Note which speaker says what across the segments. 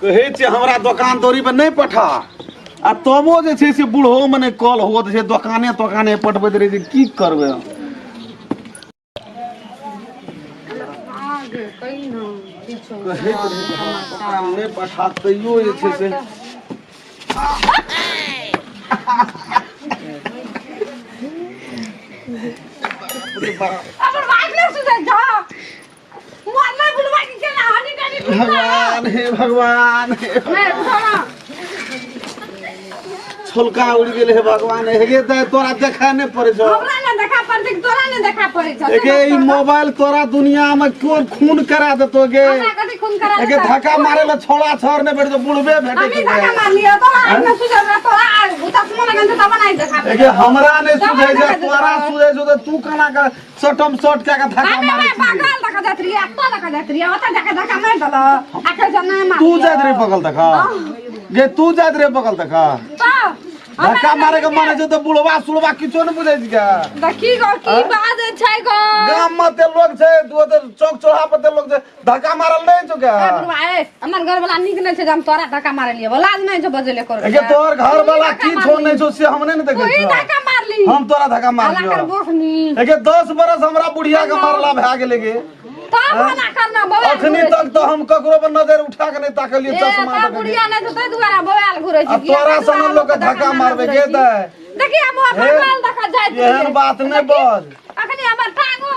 Speaker 1: कहे छे हमरा दुकान तोरी पर नहीं पठा आ तबो जे छे से बूढ़ो मने कॉल होत छे दुकाने तोकाने पठबैत रहे छे की करबे कहे ने पठा तइयो जे छे से भगवान हे भगवान छोलका उड़ गेल हे भगवान हे तोरा देखा नहीं पड़े छो हमरा ना देखा पड़े तोरा नहीं देखा पड़े छो एके ई मोबाइल तोरा दुनिया में कोन खून करा देतो गे कथि खून करा एके धक्का मारे ल छोड़ा छोड़ ने बैठ तो बुड़बे भेटे छे धक्का मार लियो तोरा ना सुझे तोरा उतस मन गन तब नहीं देखा एके हमरा ने सुझे जे तोरा सुझे जो तू कना का सटम शॉट के धक्का मारे छी पागल देखा जात रिया तो देखा जात रिया ओता धक्का मार दलो आके जना मार तू जात रे पगल देखा गे तू जात रे पगल देखा धक्का मारे के माने तो बुढ़वा सुलवा किछो न बुझै छी का देखी गो की बात छै गो गाम में ते लोग छै दो चौक चौहा पर ते लोग छै धक्का मारल नहीं छ का ए बुढ़वा ए हमर घर वाला निक नै छै हम तोरा धक्का मारे लिए लाज नहीं छ बजले कर ए तोर घर वाला की छो नहीं छ से हमने न देखे कोई धक्का मारली हम तोरा धक्का मार लियो ए 10 बरस हमरा बुढ़िया के मारला भ गेले गे अखनी तक तो हम ककरो पर नजर उठा के नहीं ताकलिए चश्मा त बुढ़िया नै त दुआरा बवाल घुरै छी तोरा संग लोग धक्का मारबे के त देखि हम बवाल देखा जाय छी एहन बात नै बोल अखनी हमर टांगो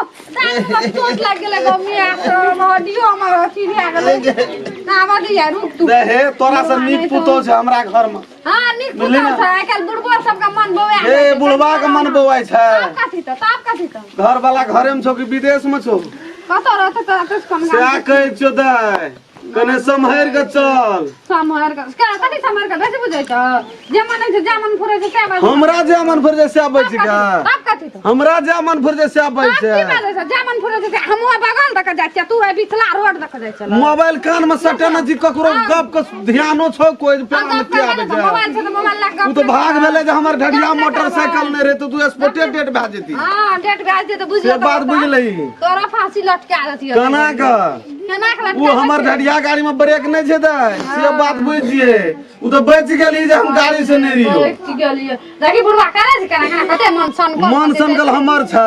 Speaker 1: चोट लाग गेले गमिया हड्डियो हमर अथी भए गेले ना आवाज या रुक तू हे तोरा से नीक पुतो छै हमरा घर में हां नीक पुतो छै आइ काल बुढ़बा सब का मन बवाय ए बुढ़बा के मन बवाय छै ताप कथि त घर वाला घरे में छौ कि विदेश में छौ कतो रहत त कुछ कम से आ कह छ दाई कने समहर के चल समहर के कथि समहर के बेसी बुझै छ जे मन छै जामन फुरै छै से बात हमरा जामन फुरै से आबै छै का ताप कथि त हमरा जामन फुरै से आबै छै की बात छै जामन फुरै छै हमहु बगल तक जाय छ तू है बिचला रोड तक जाय छ मोबाइल कान में सटे न जी ककरो गप के ध्यानो छ कोई पे में के आबै छै मोबाइल से मोबाइल लग तू तो भाग भेले जे हमर ढडिया मोटरसाइकिल नै रे तू स्पोर्टे डेट भा जेती हां डेट भा जेते बुझियो से बात बुझलही तोरा फांसी लटका देती कना का वो हमर ढडिया गाड़ी में ब्रेक नहीं छे दे से बात बुझिए उ तो बच गेली जे हम गाड़ी से नहीं रियो बच गेली देखि बुढ़वा करे छै कना कते मन सन कल हमर छै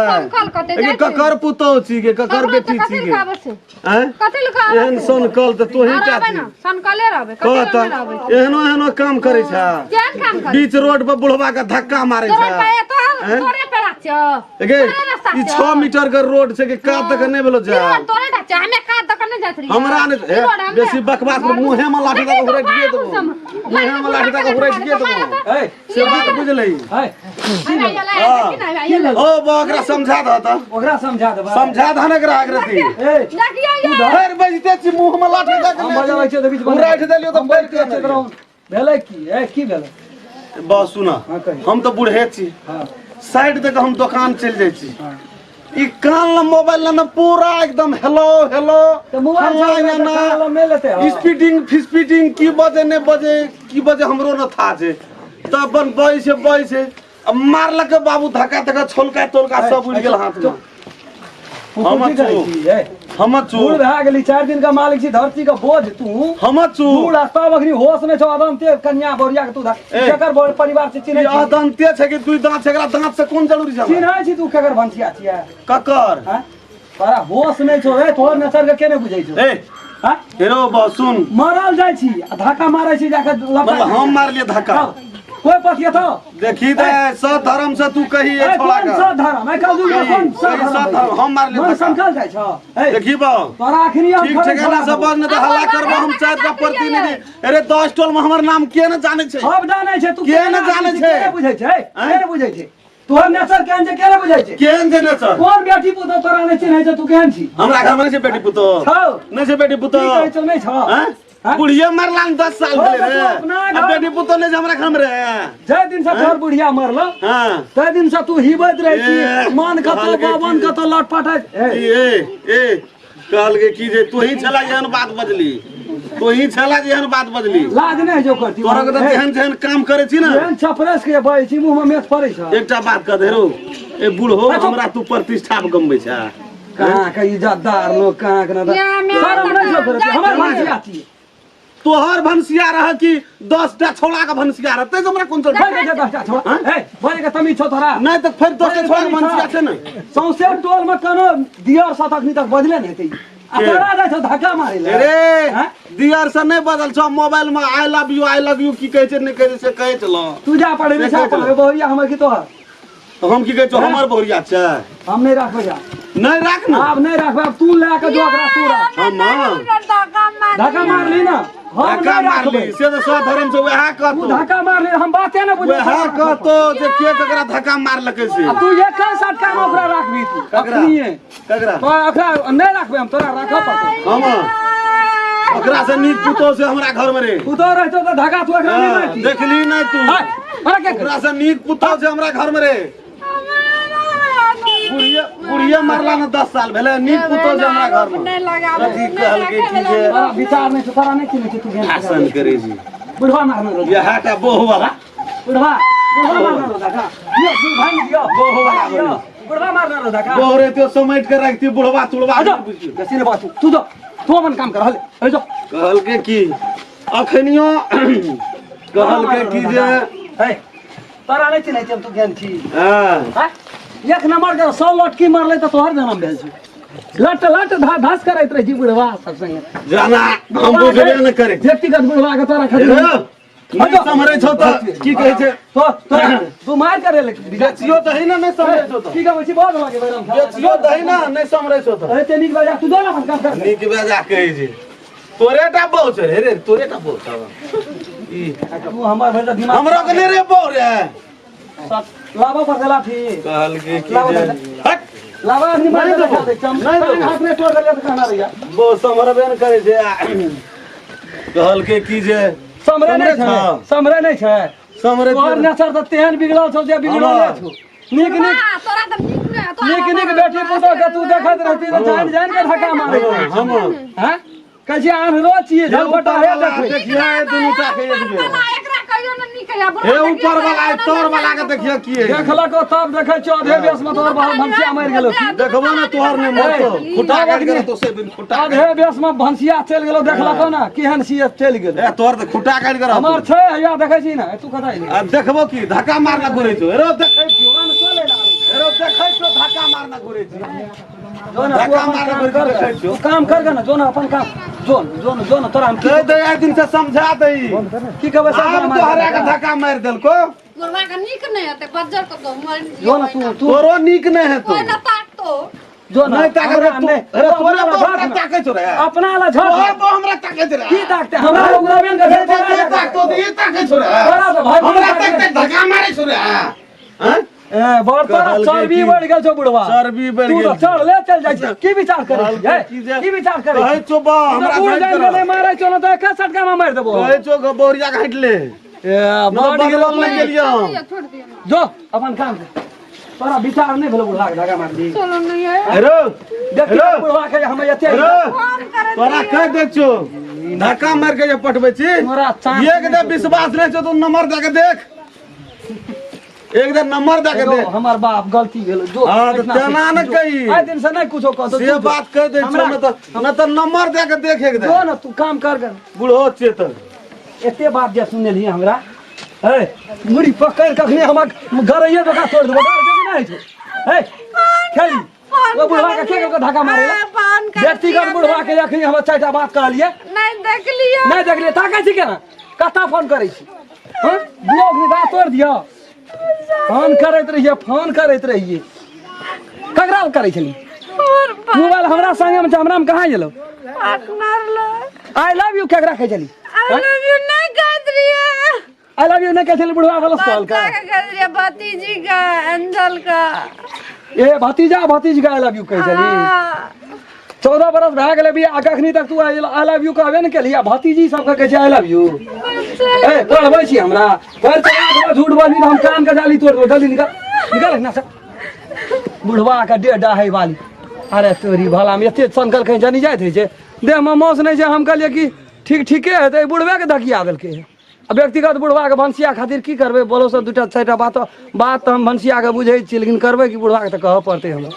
Speaker 1: ए ककर पुतो छी के ककर बेटी छी के हैं कथि लुका एहन सन कल त तोही टा छी सन कले रहबे कते रहबे एहनो काम करे छै केहन काम करे बीच रोड पर बुढ़वा के धक्का मारे छै तोरे पे राख छ ए ई 6 मीटर के रोड छै के का तक नहीं भेलो जा तोरे टा छै हमें का तक नहीं जात रही हमरा ने बेसी बकवास मुंहे में लाठी का घुराई दिए तो मुंहे में लाठी का घुराई दिए तो ए से बात बुझलही ओ बकरा समझा द त ओकरा समझा द एकरा आग्रती ए तू धर बजते छी मुंह में लाठी का हम बजाबै छै त बीच में घुराई देलियो त बैठ के भेलै की भेलै बस सुना हम तो बूढ़े छी साइड तक हम दुकान चल जाय छी ई कान मोबाइल न पूरा एकदम हेलो तो मोबाइल ना स्पीडिंग की बजे ने बजे की बजे हमरो न था छे त अपन बई से मारलक बाबू धक्का छोलका तोलका सब उड़ गेल हाथ में हम बूढ़ भए गेली 4 दिन का मालिक छी धरती का बोझ तू हम बूढ़ तब अखनी होश ने छौ अदंते कन्या बोरिया के तू केकर परिवार से चिन्ह छी अदंते छै कि तू दांत छकरा दांत से कोन जरूरी छै चिन्ह छी तू केकर भंसिया छिया ककर तोरा होश नहीं छौ रे तोर नजर के केने बुझै छौ ए हां हेरो बस सुन मरल जाय छी धक्का मारै छी जाके हम मार लिए धक्का कोई पथिया था देखी दे सब धर्म से तू कही ए छोड़ा का सब धर्म मैं कहू कौन सब धर्म हम मार ले संकल जाय छ देखी बा तोरा आखिरी ठीक ठिकाना से बन न हल्ला करबो हम चार का प्रतिनिधि अरे 10 टोल में हमर नाम के न जाने छै सब जाने छै तू के न जाने छै के बुझै छै के बुझै छै तोहर नेचर केहन छै केने बुझै छै केहन छै नेचर कोन बेटी पुतो तोरा नै चिन्है छै तू केहन छी हमरा घर में नै छै बेटी पुतो नै छै बेटी पुतो नै छ हैं बुढ़िया मरला 10 साल भेले रे अब बेटी पुतो ने हमरा घर में रे जय दिन से तोर बुढ़िया मरलो हां तय दिन से तू हिबैत रह छी मान कतो बावन कतो लटपट ए कहल के की जे तू ही चला एहन बात बजली तो ही छला जेहन बात बदली
Speaker 2: लाज नहीं जो करती
Speaker 1: तोरा के त जेहन जेहन काम करे छी ना
Speaker 2: जेहन छपरेस के बई छी मुंह में मेथ पड़े छ
Speaker 1: एकटा बात कह दे रो ए बूढ़ो हमरा तू प्रतिष्ठा गमबै छ
Speaker 2: कहां के इज्जतदार लोग कहां के ना शर्म नहीं जो करती हमर भंसिया छी
Speaker 1: तोहर भंसिया रह कि 10टा छोड़ा का भंसिया रहते तो हमरा कोन चल
Speaker 2: भाई के 10टा छोड़ा ए भाई के तमी छो तोरा
Speaker 1: नहीं तो फिर 10टा छोड़ा भंसिया छै ना
Speaker 2: सौसे टोल में कनो दियर साथ अखनी तक बदले नहीं थी तोरा जा छ धक्का मारे ले
Speaker 1: रे दियर से नहीं बदल छ मोबाइल में आई लव यू की कहै छै नहीं कहै से कहै चलो
Speaker 2: तू जा पड़े रे छा पड़े बोरिया हमर की तोहर
Speaker 1: तो हम की कहै छ हमर बोरिया छै
Speaker 2: हम नहीं रखबे जा
Speaker 1: नहीं राख ना
Speaker 2: अब नहीं रखबे अब तू ले के जो एकरा तू रख
Speaker 1: हम
Speaker 2: धक्का मार ली ना हम
Speaker 1: धक्का मार ली से तो सो धर्म से वह
Speaker 2: तू
Speaker 1: कहतो
Speaker 2: धक्का मार ली हम बाते ना बुझे
Speaker 1: वह कहतो जे के ककरा धक्का मार लके से
Speaker 2: अब तू एक साथ काम ओकरा रखबी तू अखनी है
Speaker 1: ककरा
Speaker 2: तो ओकरा नहीं रखबे हम तोरा रखो पड़तो
Speaker 1: हम ओकरा से नीक पुतो से हमरा घर में रे
Speaker 2: तू तो रहतो तो धक्का तू एकरा नहीं मारती
Speaker 1: देखली नहीं तू
Speaker 2: अरे के
Speaker 1: ओकरा से नीक पुतो से हमरा घर में रे बुढ़िया मरला ना 10 साल भेले नीक पुतो से हमरा घर में कथी कहल के की जे
Speaker 2: विचार नहीं तोरा नहीं चिन्ह तू
Speaker 1: शासन करे जी
Speaker 2: बुढ़वा मारना रो
Speaker 1: यह का बोह वाला
Speaker 2: बुढ़वा मारना रो धक्का ये तू भाई दियो
Speaker 1: बोह वाला
Speaker 2: बुढ़वा मारना रो धक्का
Speaker 1: बोह रे तो समेट के रखती बुढ़वा तुड़वा
Speaker 2: जैसे ने बात तू तू अपन काम कर हले जो
Speaker 1: कहल के की अखनियो कहल के की जे
Speaker 2: ए तोरा नहीं चिन्ह तू ज्ञान छी
Speaker 1: हां
Speaker 2: एक नंबर के 100 लटकी मारले तो तोहर जन्म भेल छी लट धस करैत रही जी बुढ़वा सब संगे
Speaker 1: जाना हम बुझबे न करे
Speaker 2: व्यक्तिगत बुढ़वा के तोरा खरीद
Speaker 1: नहीं समरे छौ त की कहै छै
Speaker 2: तो तू मार करे ले
Speaker 1: बेचियो त है ना नहीं समरे छौ त
Speaker 2: की कहै छी बहुत भागे मैडम
Speaker 1: बेचियो त है ना नहीं समरे छौ त
Speaker 2: अरे ते नीक बाजा तू दोना काम कर
Speaker 1: नीक बेजा कहै छै तोरे टा बहु छै रे तोरे टा बहु छ ई
Speaker 2: तू हमर भेल दिमाग
Speaker 1: हमरो के ने रे बहु रे
Speaker 2: लावा पर देला थी
Speaker 1: कहल के की जे हट
Speaker 2: लावा नहीं मार दे चम हाथ में तोड़ ले खाना रहिया
Speaker 1: वो समरबे न करे छै कहल के की जे
Speaker 2: समरे नहीं छै
Speaker 1: समरे
Speaker 2: तोहर नसर त तेहन बिगड़ल छौ जे बिगड़ल छौ नीक बेटी पुतो के तू देखत रहती त जान के धक्का मारे
Speaker 1: हम
Speaker 2: हैं कजी आन रो छिए झलबटा हे
Speaker 1: देखिया ए दुनु टा के एक बेर हे ऊपर वाला तोर वाला के देखियो की है
Speaker 2: देखलको तब देखे छ अधे बेस में तोर बहुत भंसिया मार गेलो
Speaker 1: देखबो ना तोहर ने मरतो खुटा काट के तो से दिन खुटा
Speaker 2: अधे बेस में भंसिया चल गेलो देखलको ना केहन सीए चल गेल
Speaker 1: ए तोर त खुटा काट के
Speaker 2: हमर छै या देखै छी ना तू कतै
Speaker 1: आ देखबो की धक्का मारना घुरै छौ हेरो देखै छी हेरो देखै छौ धक्का मारना घुरै छी धक्का मारना घुरै देखै छौ
Speaker 2: काम कर ना जो ना अपन काम जो ना तोरा हम
Speaker 1: कह दे एक दिन से समझा दई
Speaker 2: की कहबे
Speaker 1: सब तोहरा के धक्का मार देलको
Speaker 3: गोरवा का नीक नहीं होते बज्जर को तो मर
Speaker 2: जो ना तू
Speaker 1: तोरो नीक नहीं है तो
Speaker 3: कोई ना ताक तो
Speaker 2: जो ना
Speaker 1: नहीं ताके अरे तोरे बहुत ताके छ रे
Speaker 2: अपना ला झट
Speaker 1: तो हमरा ताके छ रे
Speaker 2: की ताकते हमरा उगरा बेन के
Speaker 1: ये ताकतो ये ताके छ रे हमरा ताके धक्का मारे छ रे हां
Speaker 2: ए बड़ तोरा चर्बी बढ़ गेल छौ बुढ़वा
Speaker 1: चर्बी बढ़ गेल
Speaker 2: तू चढ़ ले चल जाय छै की विचार करे छै की विचार करे
Speaker 1: कहै छौ बा हमरा
Speaker 2: बुढ़ जाय के नहीं मारै छौ ना तो एक सटका में मार देबो
Speaker 1: कहै छौ बोरिया काट ले
Speaker 2: ए बड़ गेल
Speaker 1: नहीं गेलियो
Speaker 3: छोड़ दिया
Speaker 2: जो अपन काम कर तोरा विचार नहीं भेलो बुढ़वा के धक्का मार दी
Speaker 3: चलो नहीं है
Speaker 1: हेरो
Speaker 2: देख बुढ़वा के हम एते
Speaker 3: फोन करे
Speaker 1: तोरा कह दे छौ धक्का मार के जे पटबै छी
Speaker 2: तोरा चांस
Speaker 1: एक दे विश्वास नहीं छौ तो नंबर दे के देख एक दिन नंबर दे के दे
Speaker 2: हमार बाप गलती भेलो जो
Speaker 1: हां तो तेना न कही
Speaker 2: आइ दिन से नहीं कुछो कहतो
Speaker 1: से बात कह दे छौ न तो नंबर दे के देख एक दे
Speaker 2: जो ना तू काम कर
Speaker 1: बुढ़ो चेतन
Speaker 2: एते बात जे सुनलिए हमरा ए मुड़ी पकड़ कखनी हमर गरैये दोका तोड़ देबो डर जगी नहीं छै ए खेली वो बुढ़वा के के धक्का मारे व्यक्तिगत बुढ़वा के अखनी हम चारटा बात कहलिए नहीं देख लिए ताकै छी केना कता फोन करै छी हां बुढ़ो के बात तोड़ दियो फोन करैत रहिए ककरा करै छली मोबाइल हमरा संगे में हमरा में कहां गेलो
Speaker 3: partner low
Speaker 2: I love you केकरा कहै छली
Speaker 3: आई लव यू नहीं कहत रही
Speaker 2: आई लव यू नहीं कहै छली बुढ़वा गलत कॉल का
Speaker 3: कर रही भतीजी का अंजल का
Speaker 2: ए भतीजी का आई लव यू कहै छली 14 बरस भए गेलै भी अखनी तक तू आई लव यू कहबे न केलिया भतीजी सब कहै छै आई लव यू ए पढ़बै छी हमरा पर झूठ बोलबी हम कान के जाली तोड़ दो जल्दी निकल ना सर बुढ़वा का डेढ़ है वाली अरे तोरी भला में एते संकल कहीं जानी जाइत है देह में मौस नहीं छै हम कहलिए कि ठीके है तो बुढ़वा के धकिया देलकै अब व्यक्तिगत बुढ़वा के भनसिया खातिर की करबै बोलो सब दूटा चारिटा बात हम भनसिया के बुझै छियै लेकिन करबै कि बुढ़वा के तऽ कहऽ पड़तै हमरा